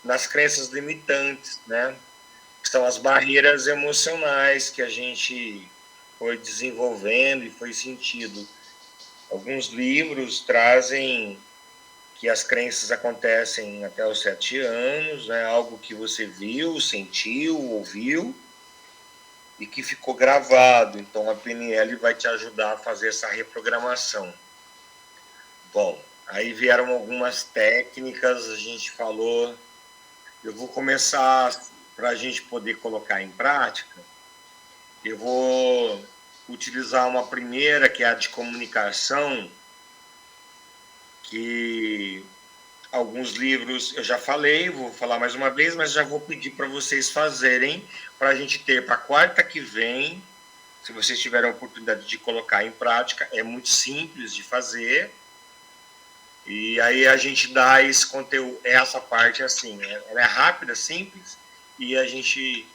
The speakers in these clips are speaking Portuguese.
nas crenças limitantes, né? Que são as barreiras emocionais que a gente foi desenvolvendo e foi sentindo. Alguns livros trazem que as crenças acontecem até os 7 anos, né? Algo que você viu, sentiu, ouviu e que ficou gravado. Então a PNL vai te ajudar a fazer essa reprogramação. Bom, aí vieram algumas técnicas, a gente falou. Eu vou começar, para a gente poder colocar em prática, eu vou utilizar uma primeira, que é a de comunicação, que alguns livros eu já falei, vou falar mais uma vez, mas já vou pedir para vocês fazerem, para a gente ter para quarta que vem, se vocês tiverem a oportunidade de colocar em prática, é muito simples de fazer. E aí a gente dá esse conteúdo, essa parte assim, ela é rápida, simples, e a gente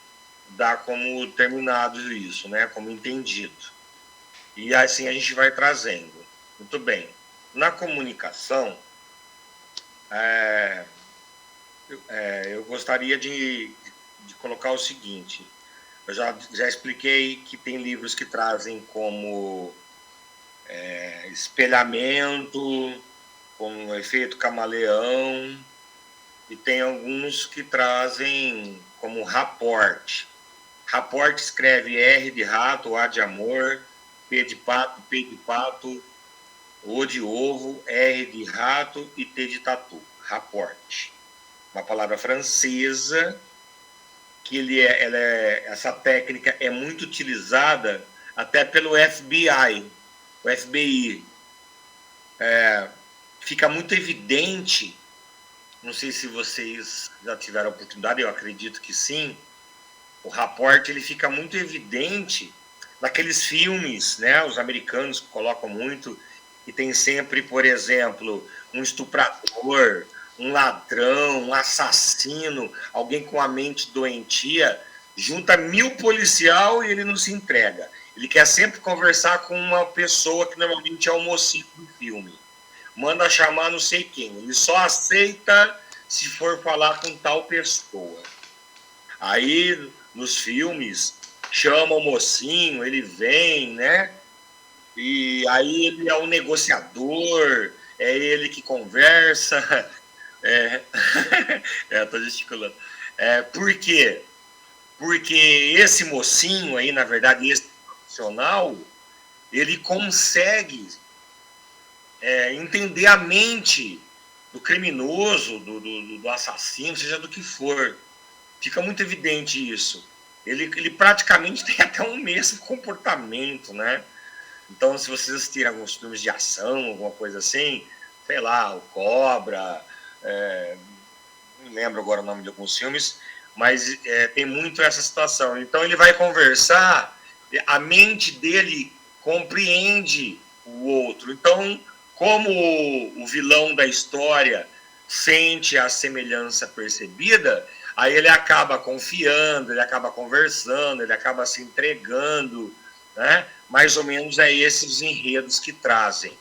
dá como terminado isso, né, como entendido. E assim a gente vai trazendo. Muito bem. Na comunicação, eu gostaria de colocar o seguinte. Eu já expliquei que tem livros que trazem como espelhamento, com efeito camaleão, e tem alguns que trazem como rapport. Rapport escreve R de rato, A de amor, P de pato, O de ovo, R de rato e T de tatu. Rapport. Uma palavra francesa que essa técnica é muito utilizada até pelo FBI. O FBI. Fica muito evidente, não sei se vocês já tiveram a oportunidade, eu acredito que sim, o rapport ele fica muito evidente naqueles filmes, né? Os americanos colocam muito, e tem sempre, por exemplo, um estuprador, um ladrão, um assassino, alguém com a mente doentia, junta 1000 policial e ele não se entrega. Ele quer sempre conversar com uma pessoa que normalmente é o mocinho do filme. Manda chamar não sei quem. Ele só aceita se for falar com tal pessoa. Aí, nos filmes, chama o mocinho, ele vem, né? E aí ele é o negociador, é ele que conversa. Tô gesticulando. Por quê? Porque esse mocinho aí, na verdade, esse profissional, ele consegue entender a mente do criminoso, do assassino, seja do que for. Fica muito evidente isso. Ele praticamente tem até um mesmo comportamento, né? Então, se vocês assistirem alguns filmes de ação, alguma coisa assim, sei lá, o Cobra, não lembro agora o nome de alguns filmes, mas tem muito essa situação. Então, ele vai conversar, a mente dele compreende o outro. Então, como o vilão da história sente a semelhança percebida, aí ele acaba confiando, ele acaba conversando, ele acaba se entregando, né? Mais ou menos esses enredos que trazem.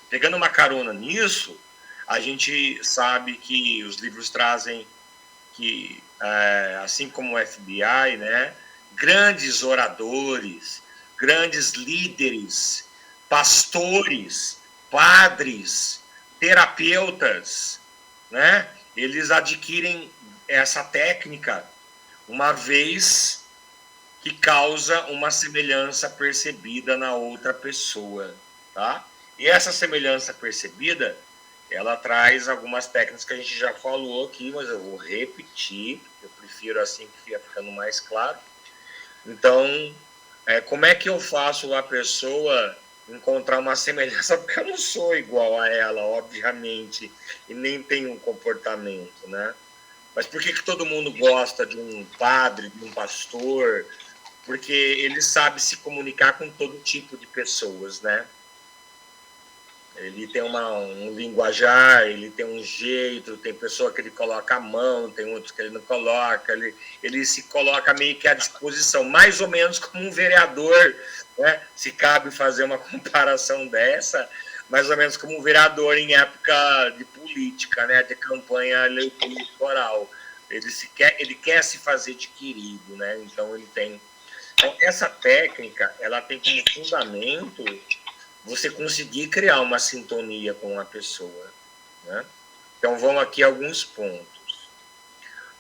Pegando uma carona nisso, a gente sabe que os livros trazem que, assim como o FBI, né, grandes oradores, grandes líderes, pastores, padres, terapeutas, né, eles adquirem essa técnica uma vez que causa uma semelhança percebida na outra pessoa, tá? E essa semelhança percebida, ela traz algumas técnicas que a gente já falou aqui, mas eu vou repetir, eu prefiro assim que fica ficando mais claro. Então, como é que eu faço a pessoa encontrar uma semelhança? Porque eu não sou igual a ela, obviamente, e nem tenho um comportamento, né? Mas por que todo mundo gosta de um padre, de um pastor? Porque ele sabe se comunicar com todo tipo de pessoas, né? Ele tem um linguajar, ele tem um jeito, tem pessoa que ele coloca a mão, tem outros que ele não coloca, ele se coloca meio que à disposição, mais ou menos como um vereador, né? Se cabe fazer uma comparação dessa, mais ou menos como um vereador em época de política, né, de campanha eleitoral. Ele quer se fazer de querido, né? Então ele tem. Então, essa técnica, ela tem como fundamento você conseguir criar uma sintonia com a pessoa, né? Então vão aqui alguns pontos.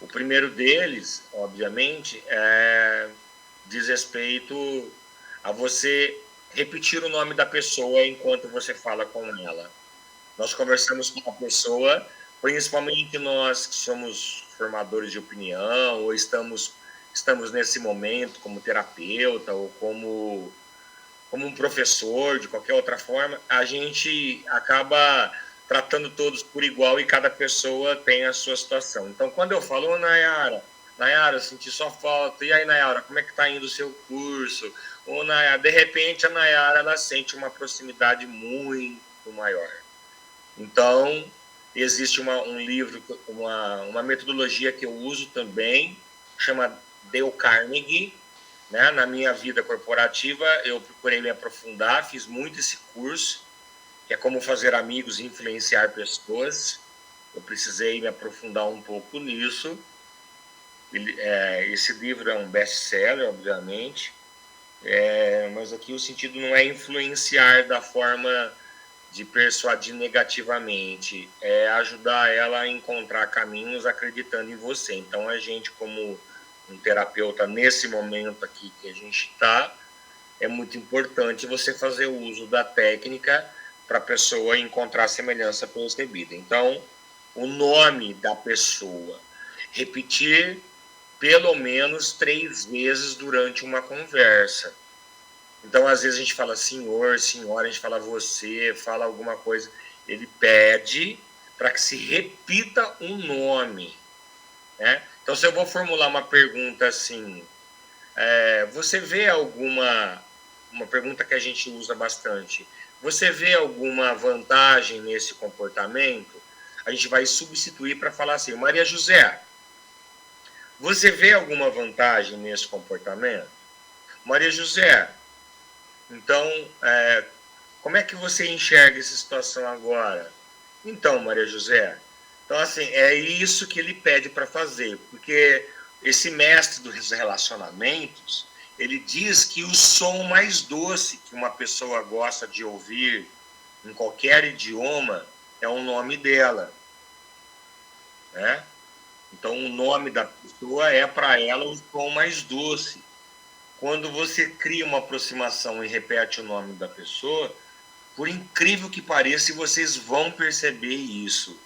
O primeiro deles, obviamente, diz respeito a você repetir o nome da pessoa enquanto você fala com ela. Nós conversamos com uma pessoa, principalmente nós que somos formadores de opinião, ou estamos nesse momento como terapeuta, ou como um professor, de qualquer outra forma, a gente acaba tratando todos por igual e cada pessoa tem a sua situação. Então, quando eu falo, ô Nayara, eu senti só falta, e aí, Nayara, como é que está indo o seu curso? Ou, Nayara, de repente, a Nayara, ela sente uma proximidade muito maior. Então, existe um livro, uma metodologia que eu uso também, chama Dale Carnegie, né? Na minha vida corporativa, eu procurei me aprofundar, fiz muito esse curso, que é como fazer amigos e influenciar pessoas. Eu precisei me aprofundar um pouco nisso. Esse livro é um best-seller, obviamente, mas aqui o sentido não é influenciar da forma de persuadir negativamente, é ajudar ela a encontrar caminhos acreditando em você. Então, a gente, como um terapeuta, nesse momento aqui que a gente está, é muito importante você fazer o uso da técnica para a pessoa encontrar semelhança percebida. Então, o nome da pessoa, repetir pelo menos 3 vezes durante uma conversa. Então, às vezes a gente fala senhor, senhora, a gente fala você, fala alguma coisa. Ele pede para que se repita um nome, né? Então, se eu vou formular uma pergunta assim, você vê uma pergunta que a gente usa bastante, você vê alguma vantagem nesse comportamento? A gente vai substituir para falar assim, Maria José, você vê alguma vantagem nesse comportamento? Maria José, então, como é que você enxerga essa situação agora? Então, Maria José, então, assim, é isso que ele pede para fazer, porque esse mestre dos relacionamentos, ele diz que o som mais doce que uma pessoa gosta de ouvir em qualquer idioma é o nome dela, né? Então, o nome da pessoa é para ela o som mais doce. Quando você cria uma aproximação e repete o nome da pessoa, por incrível que pareça, vocês vão perceber isso.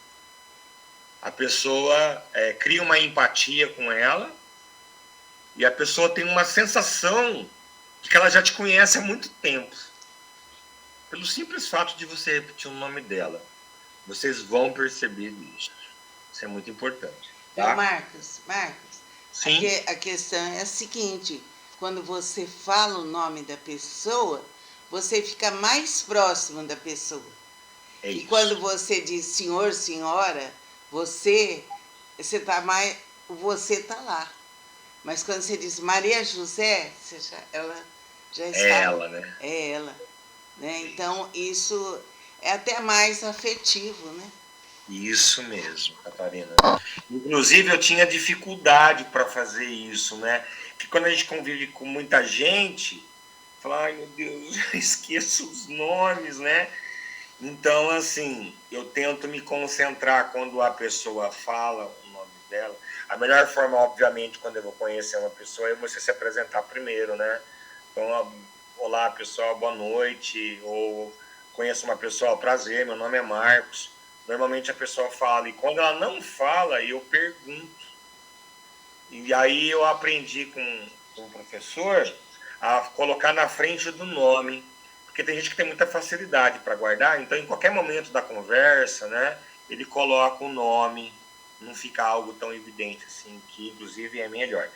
A pessoa cria uma empatia com ela e a pessoa tem uma sensação de que ela já te conhece há muito tempo. Pelo simples fato de você repetir o nome dela. Vocês vão perceber isso. Isso é muito importante. Tá? Marcos, Sim. A questão é a seguinte, quando você fala o nome da pessoa, você fica mais próximo da pessoa. E quando você diz senhor, senhora, você está lá. Mas quando você diz Maria José, ela já está. É ela, né? É ela. Né? Então, isso é até mais afetivo, né? Isso mesmo, Catarina. Inclusive, eu tinha dificuldade para fazer isso, né? Porque quando a gente convive com muita gente, fala, ai meu Deus, eu esqueço os nomes, né? Então, assim, eu tento me concentrar quando a pessoa fala o nome dela. A melhor forma, obviamente, quando eu vou conhecer uma pessoa, é você se apresentar primeiro, né? Então, olá, pessoal, boa noite. Ou conheço uma pessoa, prazer, meu nome é Marcos. Normalmente a pessoa fala, e quando ela não fala, eu pergunto. E aí eu aprendi com um professor a colocar na frente do nome, porque tem gente que tem muita facilidade para guardar, então em qualquer momento da conversa, né, ele coloca o nome, não fica algo tão evidente assim, que inclusive é melhor.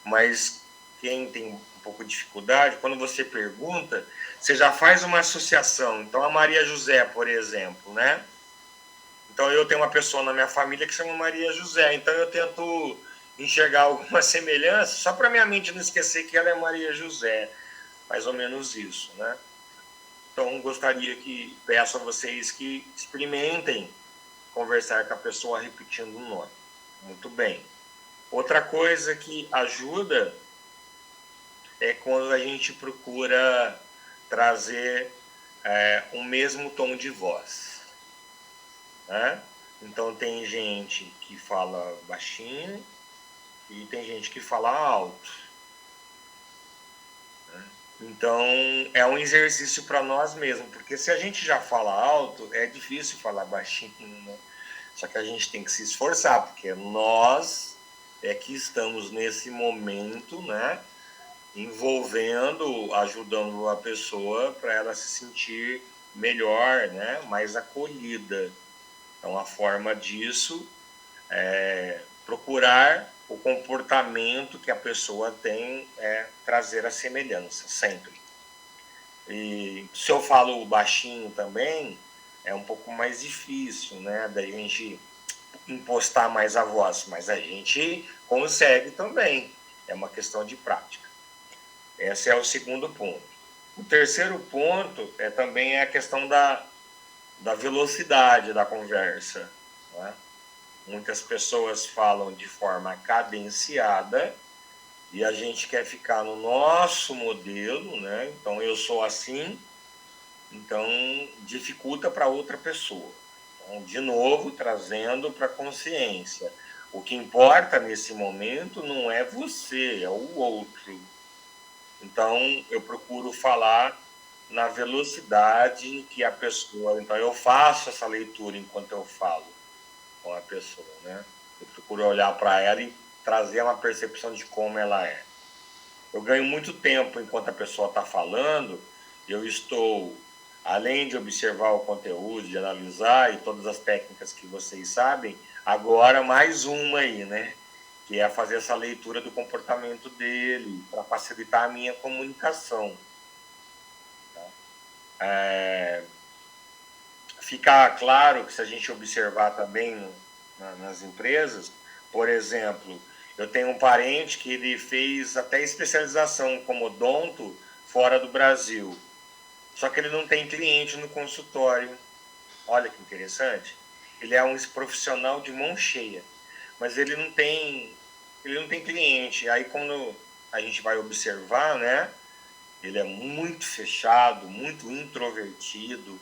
Mas quem tem um pouco de dificuldade, quando você pergunta, você já faz uma associação. Então a Maria José, por exemplo, né? Então eu tenho uma pessoa na minha família que chama Maria José, então eu tento enxergar alguma semelhança, só para minha mente não esquecer que ela é Maria José, mais ou menos isso, né? Então, peço a vocês que experimentem conversar com a pessoa repetindo o nome. Muito bem. Outra coisa que ajuda é quando a gente procura trazer o mesmo tom de voz, né? Então, tem gente que fala baixinho e tem gente que fala alto, né? Então, é um exercício para nós mesmos, porque se a gente já fala alto, é difícil falar baixinho, né? Só que a gente tem que se esforçar, porque nós é que estamos nesse momento, né? Envolvendo, ajudando a pessoa para ela se sentir melhor, né? Mais acolhida. Então, a forma disso é procurar o comportamento que a pessoa tem, trazer a semelhança, sempre. E se eu falo baixinho também, é um pouco mais difícil, né? Da gente impostar mais a voz, mas a gente consegue também. É uma questão de prática. Esse é o segundo ponto. O terceiro ponto também a questão da velocidade da conversa, né? Muitas pessoas falam de forma cadenciada e a gente quer ficar no nosso modelo, né? Então, eu sou assim, então dificulta para outra pessoa. Então, de novo, trazendo para a consciência. O que importa nesse momento não é você, é o outro. Então, eu procuro falar na velocidade que a pessoa... Então, eu faço essa leitura enquanto eu falo com a pessoa, né? Eu procuro olhar para ela e trazer uma percepção de como ela é. Eu ganho muito tempo enquanto a pessoa está falando, eu estou, além de observar o conteúdo, de analisar e todas as técnicas que vocês sabem, agora mais uma aí, né? Que é fazer essa leitura do comportamento dele, para facilitar a minha comunicação. Fica claro que se a gente observar também nas empresas, por exemplo, eu tenho um parente que ele fez até especialização como odonto fora do Brasil, só que ele não tem cliente no consultório. Olha que interessante. Ele é um profissional de mão cheia, mas ele não tem cliente. Aí quando a gente vai observar, né, ele é muito fechado, muito introvertido,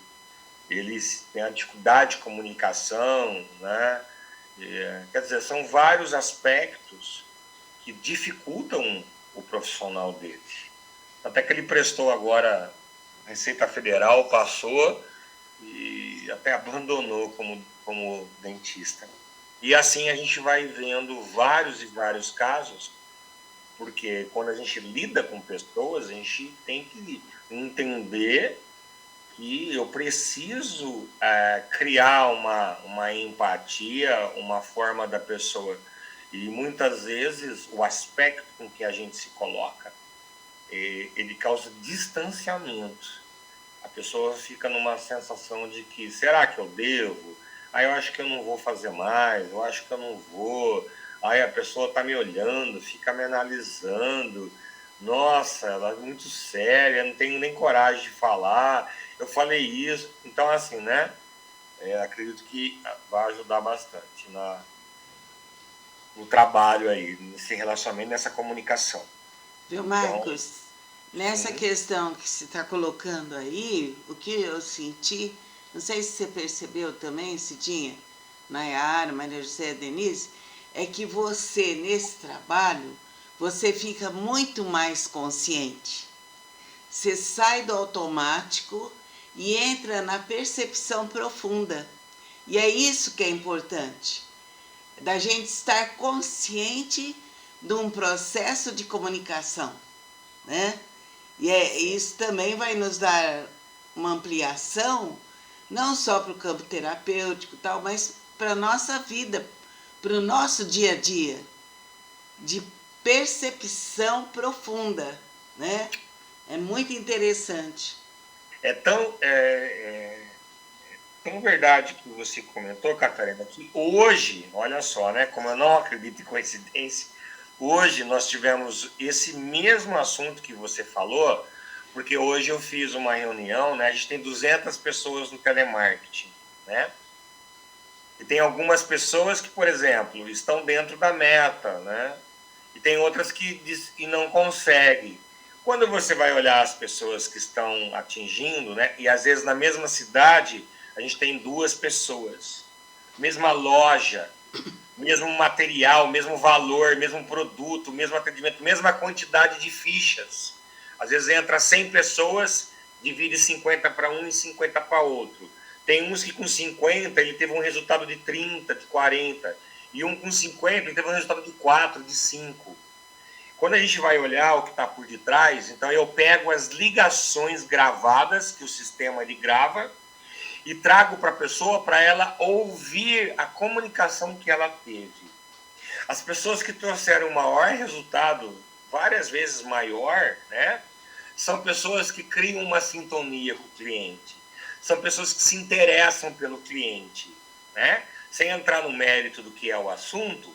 ele tem a dificuldade de comunicação, né? Quer dizer, são vários aspectos que dificultam o profissional dele. Até que ele prestou agora Receita Federal, passou e até abandonou como dentista. E assim a gente vai vendo vários e vários casos, porque quando a gente lida com pessoas, a gente tem que entender que eu preciso criar uma empatia, uma forma da pessoa. E muitas vezes o aspecto com que a gente se coloca, ele causa distanciamento. A pessoa fica numa sensação de que, será que eu devo? Aí eu acho que eu não vou fazer mais, eu acho que eu não vou. Aí a pessoa está me olhando, fica me analisando. Nossa, ela é muito séria, não tenho nem coragem de falar. Eu falei isso. Então, assim, né? Acredito que vai ajudar bastante no trabalho aí, nesse relacionamento, nessa comunicação. Viu, Marcos? Então, nessa questão que você está colocando aí, o que eu senti, não sei se você percebeu também, Cidinha, Nayara, Maria José, Denise, é que você, nesse trabalho, você fica muito mais consciente. Você sai do automático e entra na percepção profunda. E é isso que é importante, da gente estar consciente de um processo de comunicação, né? E isso também vai nos dar uma ampliação, não só para o campo terapêutico, tal, mas para a nossa vida, para o nosso dia a dia, de percepção profunda, né? É muito interessante. É tão verdade que você comentou, Catarina, que hoje, olha só, né, como eu não acredito em coincidência, hoje nós tivemos esse mesmo assunto que você falou, porque hoje eu fiz uma reunião, né? A gente tem 200 pessoas no telemarketing, né? E tem algumas pessoas que, por exemplo, estão dentro da meta, né? E tem outras que não conseguem. Quando você vai olhar as pessoas que estão atingindo, né? E às vezes na mesma cidade a gente tem 2 pessoas, mesma loja, mesmo material, mesmo valor, mesmo produto, mesmo atendimento, mesma quantidade de fichas. Às vezes entra 100 pessoas, divide 50 para um e 50 para outro. Tem uns que com 50 ele teve um resultado de 30, de 40. E um com 50 ele teve um resultado de 4, de 5. Quando a gente vai olhar o que está por detrás, então eu pego as ligações gravadas, que o sistema ele grava, e trago para a pessoa para ela ouvir a comunicação que ela teve. As pessoas que trouxeram o maior resultado, várias vezes maior, né, são pessoas que criam uma sintonia com o cliente. São pessoas que se interessam pelo cliente, né? Sem entrar no mérito do que é o assunto,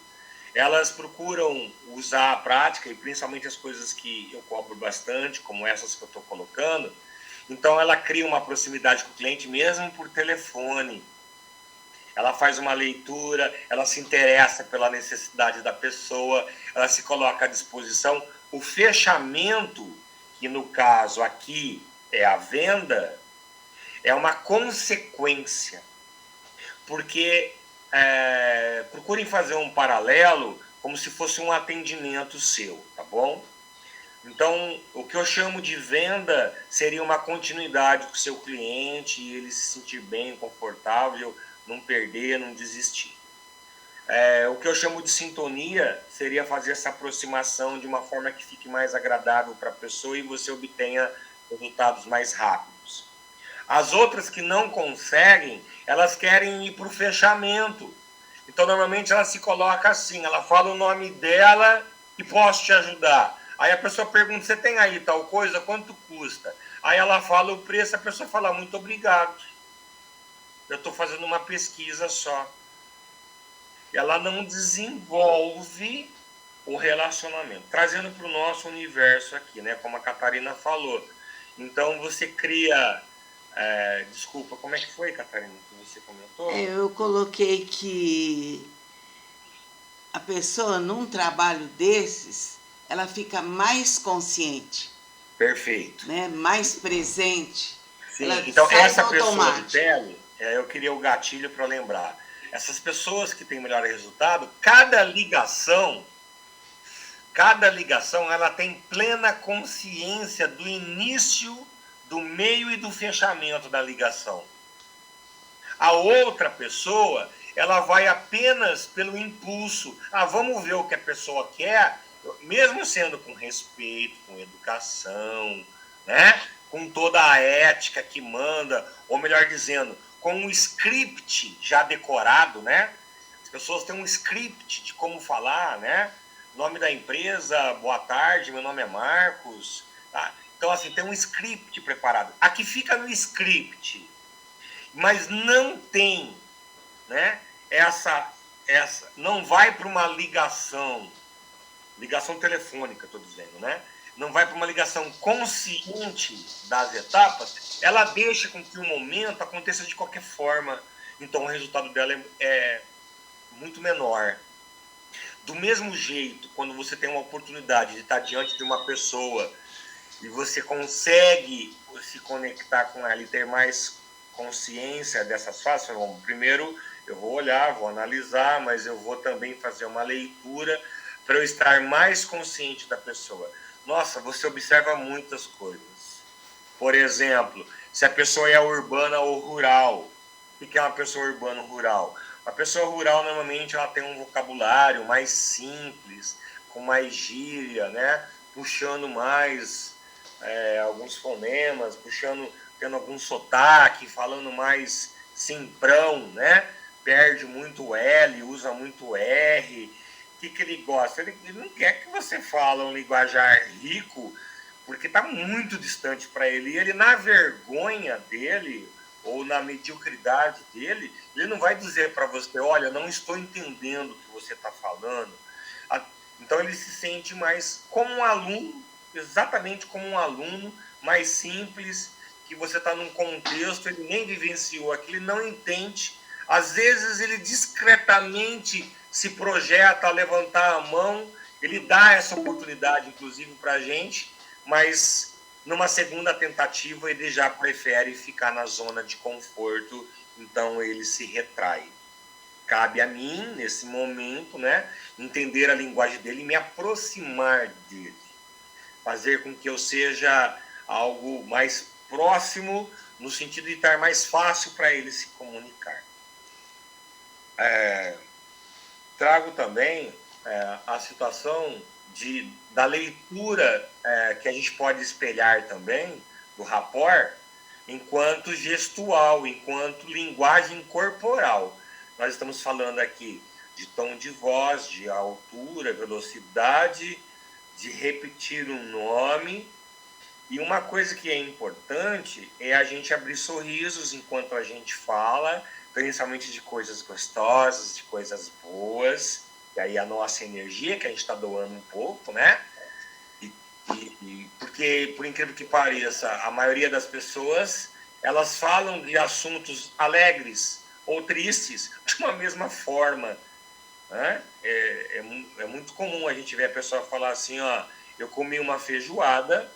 elas procuram usar a prática, e principalmente as coisas que eu cobro bastante, como essas que eu estou colocando. Então, ela cria uma proximidade com o cliente mesmo por telefone. Ela faz uma leitura, ela se interessa pela necessidade da pessoa, ela se coloca à disposição. O fechamento, que no caso aqui é a venda, é uma consequência. Porque procurem fazer um paralelo como se fosse um atendimento seu, tá bom? Então, o que eu chamo de venda seria uma continuidade com o seu cliente, e ele se sentir bem, confortável, não perder, não desistir. O que eu chamo de sintonia seria fazer essa aproximação de uma forma que fique mais agradável para a pessoa e você obtenha resultados mais rápidos. As outras que não conseguem, elas querem ir para o fechamento. Então, normalmente, ela se coloca assim, ela fala o nome dela e posso te ajudar. Aí a pessoa pergunta, você tem aí tal coisa? Quanto custa? Aí ela fala o preço, a pessoa fala, muito obrigado. Eu estou fazendo uma pesquisa só. Ela não desenvolve o relacionamento. Trazendo para o nosso universo aqui, né? Como a Catarina falou. Então, você cria... desculpa, como é que foi, Catarina, que você comentou? Eu coloquei que a pessoa, num trabalho desses, ela fica mais consciente. Perfeito. Né? Mais presente. Sim, ela então sai essa do pessoa de automático. tele, eu queria o gatilho para lembrar. Essas pessoas que têm melhor resultado, cada ligação, ela tem plena consciência do início, do meio e do fechamento da ligação. A outra pessoa, ela vai apenas pelo impulso. Vamos ver o que a pessoa quer, mesmo sendo com respeito, com educação, né? Com toda a ética que manda, ou melhor dizendo, com um script já decorado, né? As pessoas têm um script de como falar, né? Nome da empresa, boa tarde, meu nome é Marcos. Tá? Então, assim, tem um script preparado. Aqui fica no script, mas não tem, né? Essa não vai para uma ligação telefônica, estou dizendo, né? Não vai para uma ligação consciente das etapas, ela deixa com que o momento aconteça de qualquer forma. Então, o resultado dela é muito menor. Do mesmo jeito, quando você tem uma oportunidade de estar diante de uma pessoa e você consegue se conectar com ela e ter mais consciência dessas fases, bom, primeiro eu vou olhar, vou analisar, mas eu vou também fazer uma leitura para eu estar mais consciente da pessoa. Nossa, você observa muitas coisas. Por exemplo, se a pessoa é urbana ou rural. O que é uma pessoa urbana ou rural? A pessoa rural, normalmente, ela tem um vocabulário mais simples, com mais gíria, né? Puxando mais alguns fonemas, tendo algum sotaque, falando mais simprão, né? Perde muito o L, usa muito o R. O que ele gosta? Ele não quer que você fale um linguajar rico, porque está muito distante para ele. E ele, na vergonha dele, ou na mediocridade dele, ele não vai dizer para você, olha, não estou entendendo o que você está falando. Então ele se sente mais como um aluno, exatamente como um aluno, mais simples, que você está num contexto, ele nem vivenciou aquilo, ele não entende. Às vezes ele discretamente se projeta a levantar a mão, ele dá essa oportunidade, inclusive, para a gente, mas numa segunda tentativa ele já prefere ficar na zona de conforto, então ele se retrai. Cabe a mim, nesse momento, né, entender a linguagem dele e me aproximar dele. Fazer com que eu seja algo mais próximo, no sentido de estar mais fácil para ele se comunicar. Trago também a situação da leitura que a gente pode espelhar também, do rapport, enquanto gestual, enquanto linguagem corporal. Nós estamos falando aqui de tom de voz, de altura, velocidade, de repetir um nome. E uma coisa que é importante é a gente abrir sorrisos enquanto a gente fala, principalmente de coisas gostosas, de coisas boas. E aí a nossa energia, que a gente está doando um pouco, né? Porque, por incrível que pareça, a maioria das pessoas, elas falam de assuntos alegres ou tristes de uma mesma forma, né? É muito comum a gente ver a pessoa falar assim, ó, eu comi uma feijoada,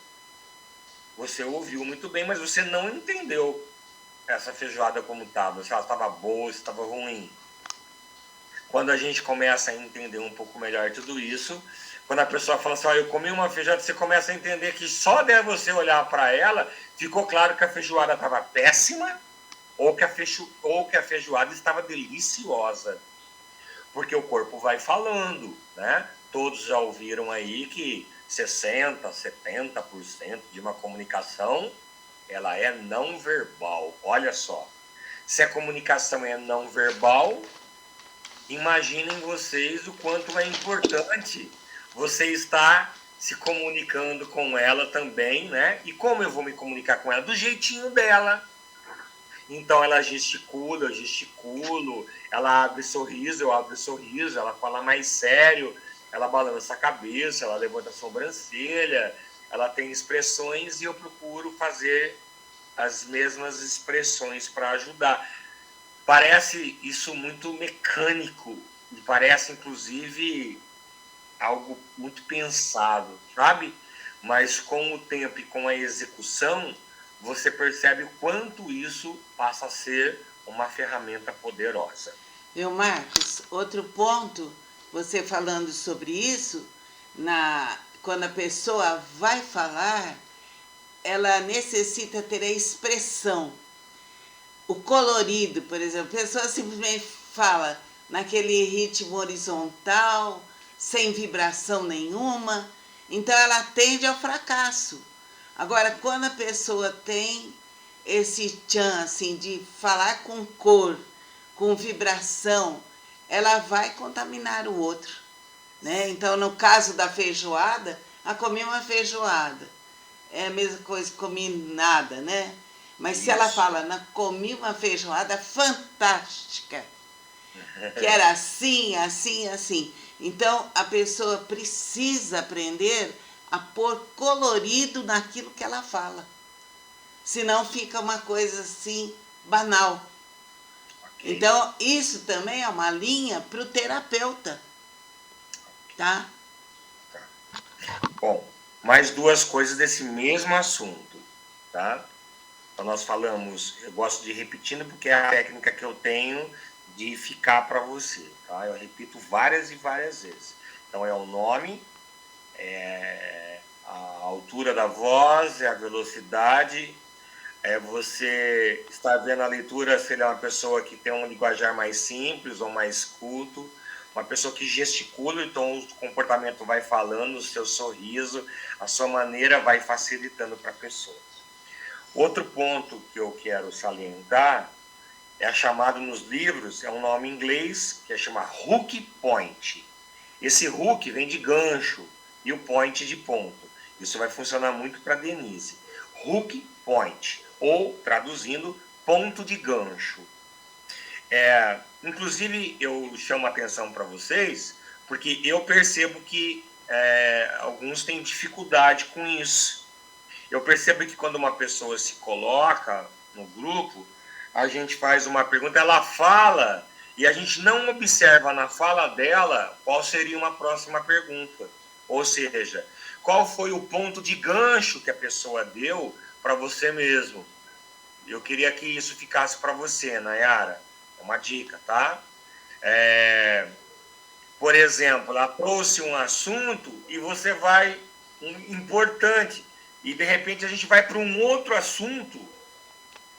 você ouviu muito bem, mas você não entendeu essa feijoada como estava, se ela estava boa, se estava ruim. Quando a gente começa a entender um pouco melhor tudo isso, quando a pessoa fala assim, ó, eu comi uma feijoada, você começa a entender que só de você olhar para ela, ficou claro que a feijoada estava péssima ou que a feijoada estava deliciosa. Porque o corpo vai falando, né? Todos já ouviram aí que 60%, 70% de uma comunicação, ela é não verbal. Olha só, se a comunicação é não verbal, imaginem vocês o quanto é importante você estar se comunicando com ela também, né? E como eu vou me comunicar com ela? Do jeitinho dela. Então ela gesticula, eu gesticulo, ela abre sorriso, eu abro sorriso, ela fala mais sério, ela balança a cabeça, ela levanta a sobrancelha, ela tem expressões e eu procuro fazer as mesmas expressões para ajudar. Parece isso muito mecânico e parece inclusive algo muito pensado, sabe? Mas com o tempo e com a execução, você percebe o quanto isso passa a ser uma ferramenta poderosa. Viu, Marcos? Outro ponto, você falando sobre isso, quando a pessoa vai falar, ela necessita ter a expressão. O colorido, por exemplo, a pessoa simplesmente fala naquele ritmo horizontal, sem vibração nenhuma, então ela tende ao fracasso. Agora, quando a pessoa tem esse tchan, assim, de falar com cor, com vibração, ela vai contaminar o outro, né? Então, no caso da feijoada, comi uma feijoada. É a mesma coisa que comi nada, né? Mas se ela fala, comi uma feijoada fantástica, que era assim, assim, assim. Então, a pessoa precisa aprender a pôr colorido naquilo que ela fala. Senão fica uma coisa assim, banal. Okay. Então, isso também é uma linha para o terapeuta. Tá? Bom, mais duas coisas desse mesmo assunto, tá? Então, nós falamos, eu gosto de repetindo porque é a técnica que eu tenho de ficar para você, tá? Eu repito várias e várias vezes. Então, é o nome, é a altura da voz, é a velocidade, você está vendo a leitura, se ele é uma pessoa que tem um linguajar mais simples ou mais culto, uma pessoa que gesticula, então o comportamento vai falando, o seu sorriso, a sua maneira vai facilitando para a pessoa. Outro ponto que eu quero salientar é chamado nos livros, é um nome em inglês, que é chamado hook point. Esse hook vem de gancho e o point de ponto. Isso vai funcionar muito para Denise. Hook point, ou traduzindo, ponto de gancho. Inclusive, eu chamo a atenção para vocês, porque eu percebo que alguns têm dificuldade com isso. Eu percebo que quando uma pessoa se coloca no grupo, a gente faz uma pergunta, ela fala, e a gente não observa na fala dela qual seria uma próxima pergunta. Ou seja, qual foi o ponto de gancho que a pessoa deu para você mesmo. Eu queria que isso ficasse para você, Nayara. É uma dica, tá? Por exemplo, ela trouxe um assunto e você vai importante. E, de repente, a gente vai para um outro assunto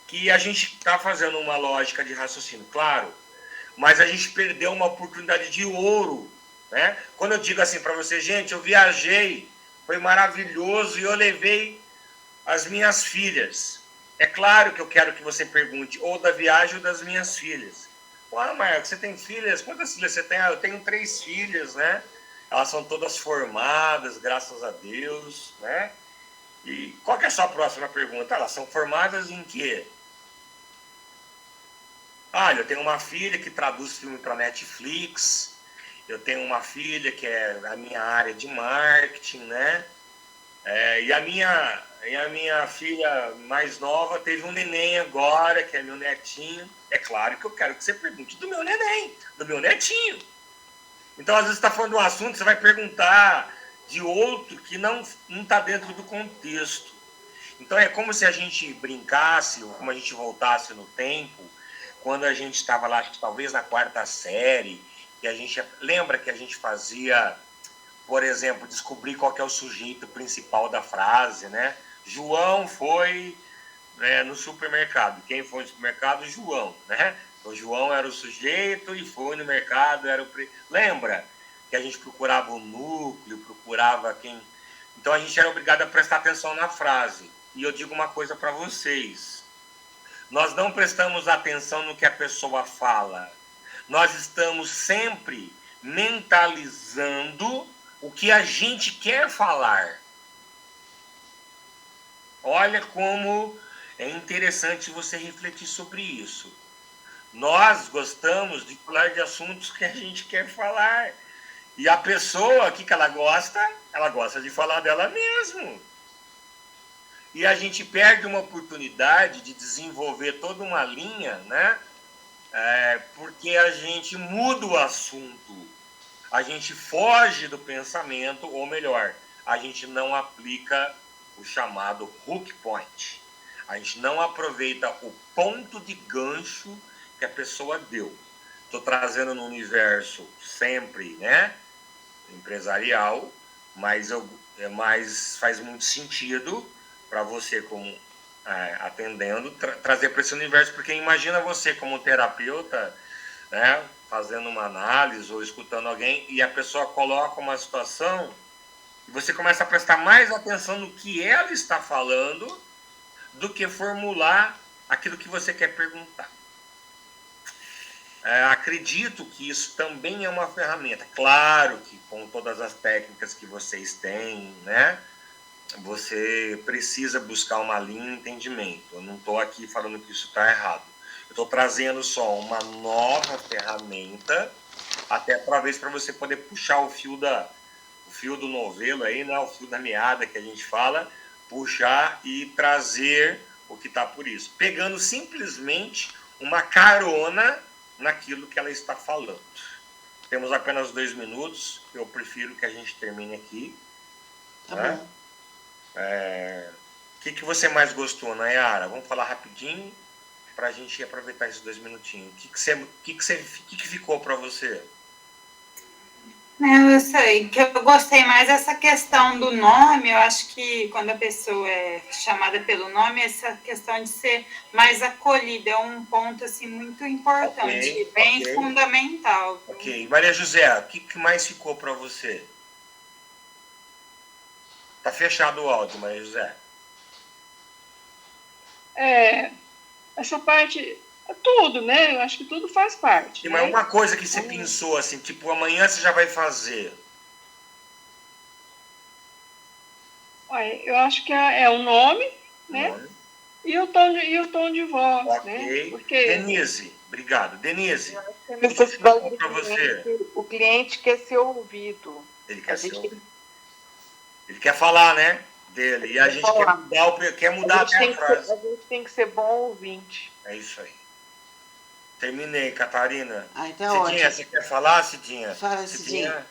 que a gente está fazendo uma lógica de raciocínio, claro, mas a gente perdeu uma oportunidade de ouro, né? Quando eu digo assim para você, gente, eu viajei, foi maravilhoso e eu levei as minhas filhas. É claro que eu quero que você pergunte ou da viagem ou das minhas filhas. Ah, Marcos, você tem filhas? Quantas filhas você tem? Ah, eu tenho 3 filhas, né? Elas são todas formadas, graças a Deus, né? E qual que é a sua próxima pergunta? Elas são formadas em quê? Ah, eu tenho uma filha que traduz filme para Netflix, eu tenho uma filha que é a minha área de marketing, né? E a minha filha mais nova teve um neném agora, que é meu netinho. É claro que eu quero que você pergunte do meu neném, do meu netinho. Então, às vezes, você está falando de um assunto, você vai perguntar de outro que não está dentro do contexto. Então, é como se a gente brincasse, ou como a gente voltasse no tempo, quando a gente estava lá, acho que talvez na 4ª série, que a gente lembra que a gente fazia, por exemplo, descobrir qual que é o sujeito principal da frase, né? João foi no supermercado. Quem foi no supermercado? João, né? Então, João era o sujeito e foi no mercado, era o... Lembra que a gente procurava o núcleo, procurava quem... Então, a gente era obrigado a prestar atenção na frase. E eu digo uma coisa para vocês. Nós não prestamos atenção no que a pessoa fala. Nós estamos sempre mentalizando o que a gente quer falar. Olha como é interessante você refletir sobre isso. Nós gostamos de falar de assuntos que a gente quer falar. E a pessoa, o que ela gosta? Ela gosta de falar dela mesmo. E a gente perde uma oportunidade de desenvolver toda uma linha, né? Porque a gente muda o assunto. A gente foge do pensamento, ou melhor, a gente não aplica o chamado hook point. A gente não aproveita o ponto de gancho que a pessoa deu. Estou trazendo no universo sempre, né, empresarial, mas faz muito sentido para você como atendendo, trazer para esse universo, porque imagina você como terapeuta, né, fazendo uma análise ou escutando alguém e a pessoa coloca uma situação e você começa a prestar mais atenção no que ela está falando do que formular aquilo que você quer perguntar. Acredito que isso também é uma ferramenta. Claro que com todas as técnicas que vocês têm, né, você precisa buscar uma linha de entendimento. Eu não estou aqui falando que isso está errado. Eu estou trazendo só uma nova ferramenta, até talvez para você poder puxar o fio do novelo aí, né, o fio da meada que a gente fala, puxar e trazer o que está por isso. Pegando simplesmente uma carona naquilo que ela está falando. Temos apenas 2 minutos, eu prefiro que a gente termine aqui. Tá né? bom. O que você mais gostou, Nayara? Vamos falar rapidinho para a gente aproveitar esses 2 minutinhos. O que ficou para você? Eu sei que eu gostei mais dessa questão do nome. Eu acho que quando a pessoa é chamada pelo nome, essa questão de ser mais acolhida é um ponto assim muito importante, bem fundamental. Ok. Maria José, o que mais ficou para você? Tá fechado o áudio, Maria José. Essa parte, tudo, né? Eu acho que tudo faz parte. Mas uma coisa que você pensou assim, tipo, amanhã você já vai fazer. Eu acho que é o nome, né? E o tom de voz, ok, né? Porque... Denise, obrigado. Denise, para você. O cliente quer ser ouvido. Ele quer ser ouvido. Ele quer falar, né? dele. E a gente quer mudar até a frase. A gente tem que ser bom ouvinte. É isso aí. Terminei, Catarina. Então Cidinha, ótimo. você quer falar, Cidinha? Fala, Cidinha.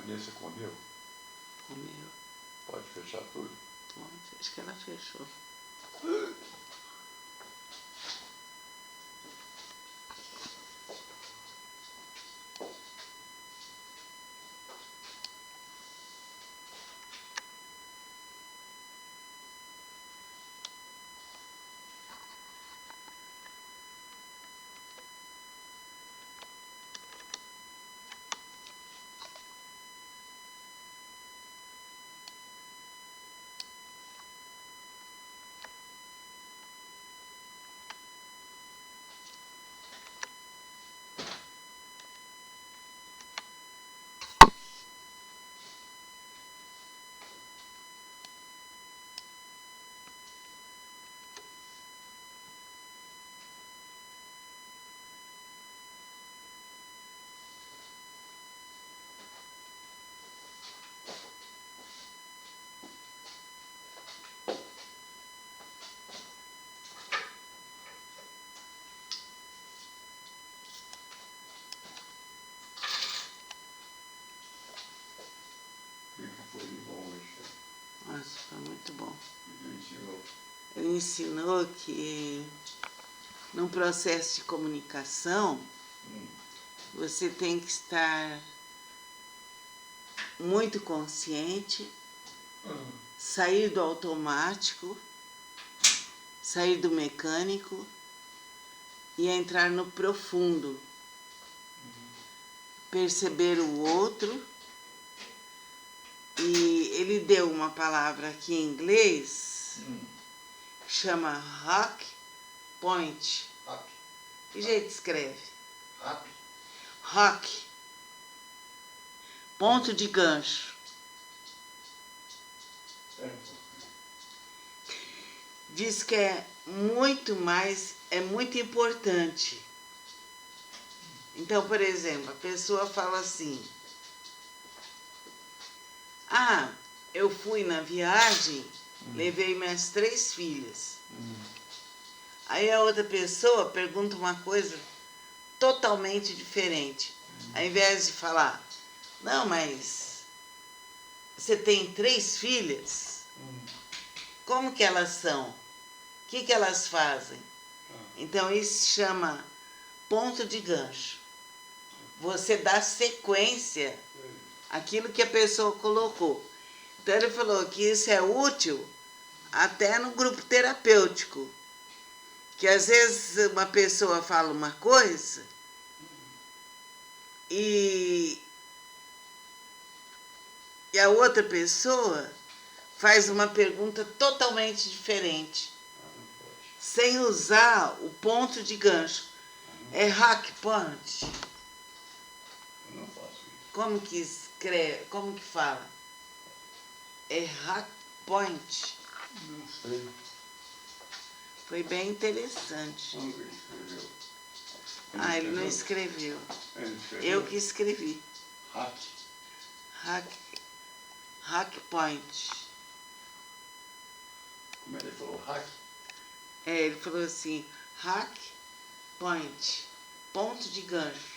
Vanessa comeu? Comeu. Pode fechar tudo? Pode. Acho que ela fechou. foi bom hoje. Nossa, foi muito bom. Ele ensinou. Ele ensinou que num processo de comunicação, você tem que estar muito consciente, sair do automático, sair do mecânico e entrar no profundo. Perceber o outro. E ele deu uma palavra aqui em inglês, que chama rock point. Happy. Que jeito escreve? Happy. Rock. Ponto de gancho. Diz que é muito importante. Então, por exemplo, a pessoa fala assim: ah, eu fui na viagem, levei minhas 3 filhas. Aí a outra pessoa pergunta uma coisa totalmente diferente. Ao invés de falar, não, mas você tem 3 filhas? Como que elas são? O que elas fazem? Então isso se chama ponto de gancho. Você dá sequência àquilo que a pessoa colocou. Então ele falou que isso é útil até no grupo terapêutico. Que às vezes uma pessoa fala uma coisa e a outra pessoa faz uma pergunta totalmente diferente, sem usar o ponto de gancho. É hack point. Eu não faço isso. Como que escreve? Como que fala? É hack point. Não sei. Foi bem interessante. Vamos ver, escreveu. Ah, ele não escreveu. Ele escreveu. Eu que escrevi. Hack. Hack point. Como ele falou? Hack. É, ele falou assim, hack point. Ponto de gancho.